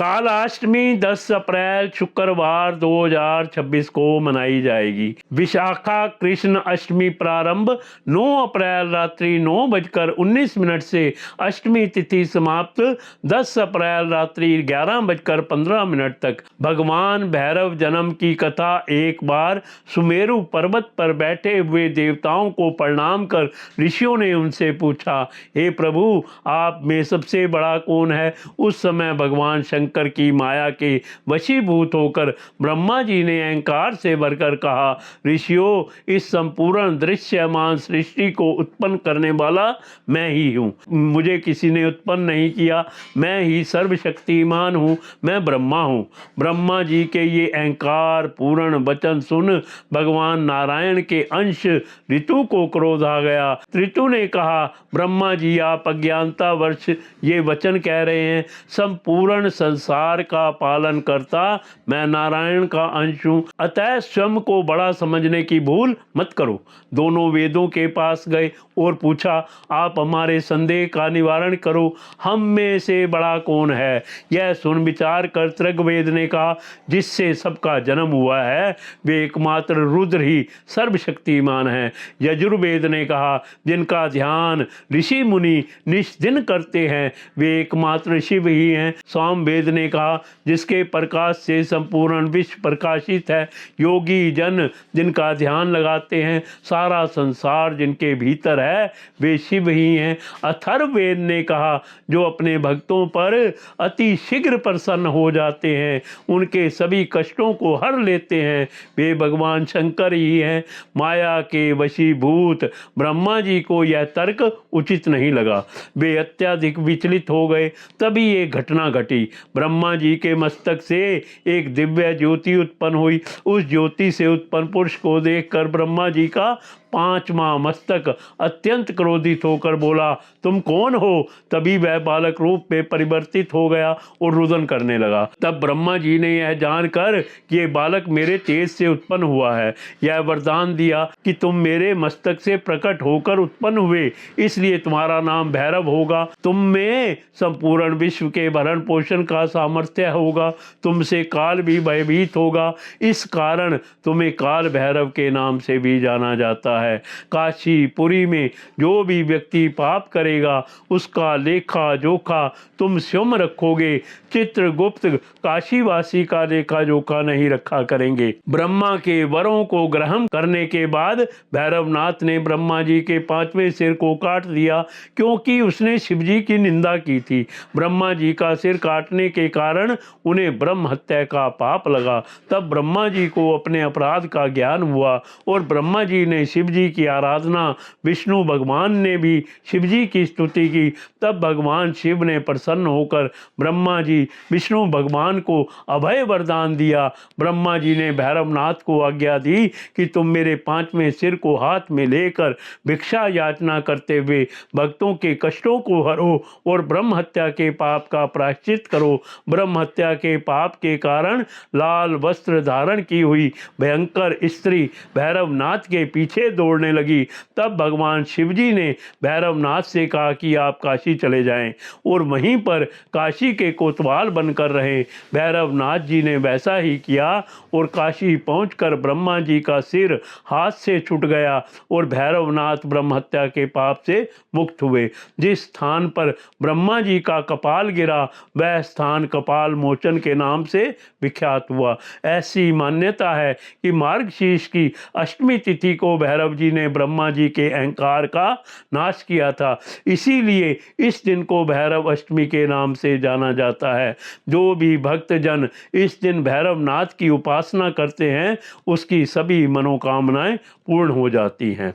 कालाष्टमी 10 अप्रैल शुक्रवार 2026 को मनाई जाएगी। विशाखा कृष्ण अष्टमी प्रारंभ 9 अप्रैल रात्रि 9:19 से अष्टमी तिथि समाप्त 10 अप्रैल रात्रि 11:15 तक। भगवान भैरव जन्म की कथा। एक बार सुमेरु पर्वत पर बैठे हुए देवताओं को प्रणाम कर ऋषियों ने उनसे पूछा, हे प्रभु, आप में सबसे बड़ा कौन है? उस समय भगवान शंकर की माया के वशीभूत होकर ब्रह्मा जी ने अहंकार से भरकर कहा, ऋषियों, इस संपूर्ण दृश्यमान सृष्टि को उत्पन्न करने वाला मैं ही हूँ। मुझे किसी ने उत्पन्न नहीं किया। मैं ही सर्वशक्तिमान हूँ। मैं ब्रह्मा हूँ। ब्रह्मा जी के ये अहंकार पूर्ण वचन सुन भगवान नारायण के अंश ऋतु को क्रोध आ गया। ऋतु ने कहा, ब्रह्मा जी, आप अज्ञानता वर्ष ये वचन कह रहे हैं। संपूर्ण संसार का पालन करता मैं नारायण का अंश हूँ, अतः स्वयं को बड़ा समझने की भूल मत करो। दोनों वेदों के पास गए और पूछा, आप हमारे संदेह का निवारण करो। हम में से बड़ा कौन है? यह सुन विचार कर ऋग्वेद ने कहा, जिससे सबका जन्म हुआ है वे एकमात्र रुद्र ही सर्वशक्तिमान है। यजुर्वेद ने कहा, जिनका ध्यान ऋषि मुनि निष्दिन करते हैं वे एकमात्र शिव ही हैं। सामवेद ने कहा, जिसके प्रकाश से संपूर्ण विश्व प्रकाशित है। योगी जन जिनका ध्यान लगाते हैं, सारा संसार जिनके भीतर है वे शिव ही हैं। अथर्ववेद ने कहा, जो अपने भक्तों पर अति शीघ्र प्रसन्न हो जाते हैं, उनके सभी कष्टों को हर लेते हैं, वे भगवान शंकर ही हैं। माया के वशीभूत ब्रह्मा जी को यह तर्क उचित नहीं लगा। वे अत्यधिक विचलित हो गए। तभी एक घटना घटी। ब्रह्मा जी के मस्तक से एक दिव्य ज्योति उत्पन्न हुई। उस ज्योति से उत्पन्न पुरुष को देखकर ब्रह्मा जी का 5वां मस्तक अत्यंत क्रोधित होकर बोला, तुम कौन हो? तभी वह बालक रूप में परिवर्तित हो गया और रुदन करने लगा। तब ब्रह्मा जी ने यह जानकर कि ये बालक मेरे तेज से उत्पन्न हुआ है, यह वरदान दिया कि तुम मेरे मस्तक से प्रकट होकर उत्पन्न हुए, इसलिए तुम्हारा नाम भैरव होगा। तुम में संपूर्ण विश्व के भरण पोषण का सामर्थ्य होगा। तुमसे काल भी भयभीत होगा। इस कारण तुम्हें काल भैरव के नाम से भी जाना जाता है। काशी पुरी में जो भी व्यक्ति पाप करेगा उसका लेखा जोखा तुम स्वयं रखोगे। चित्रगुप्त काशीवासी का लेखा जोखा नहीं रखा करेंगे। ब्रह्मा के वरों को ग्रहण करने के बाद भैरवनाथ ने ब्रह्मा जी के 5वें सिर को काट दिया, क्योंकि उसने शिव जी की निंदा की थी। ब्रह्मा जी का सिर काटने के कारण उन्हें ब्रह्म हत्या का पाप लगा। तब ब्रह्मा जी को अपने अपराध का ज्ञान हुआ और ब्रह्मा जी ने शिव जी की आराधना, विष्णु भगवान ने भी शिव जी की स्तुति की। तब भगवान शिव ने प्रसन्न होकर ब्रह्मा जी विष्णु भगवान को अभय वरदान दिया। ब्रह्मा जी ने भैरवनाथ को आज्ञा दी कि तुम मेरे 5वें सिर को हाथ में लेकर भिक्षा याचना करते हुए भक्तों के कष्टों को हरो और ब्रह्म हत्या के पाप का प्रायश्चित करो। ब्रह्म हत्या के पाप के कारण लाल वस्त्र धारण की हुई भयंकर स्त्री भैरवनाथ के पीछे दौड़ने लगी। तब भगवान शिव जी ने भैरवनाथ से कहा कि आप काशी चले जाएं और वहीं पर काशी के कोतवाल बनकर रहें। भैरवनाथ जी ने वैसा ही किया और काशी पहुंचकर ब्रह्मा जी का सिर हाथ से छूट गया और भैरवनाथ ब्रह्म हत्या के पाप से मुक्त हुए। जिस स्थान पर ब्रह्मा जी का कपाल गिरा वह स्थान कपाल मोचन के नाम से विख्यात हुआ। ऐसी मान्यता है कि मार्गशीर्ष की अष्टमी तिथि को भैरव जी ने ब्रह्मा जी के अहंकार का नाश किया था। इसीलिए इस दिन को भैरव अष्टमी के नाम से जाना जाता है। जो भी भक्तजन इस दिन भैरवनाथ की उपासना करते हैं उसकी सभी मनोकामनाएं पूर्ण हो जाती हैं।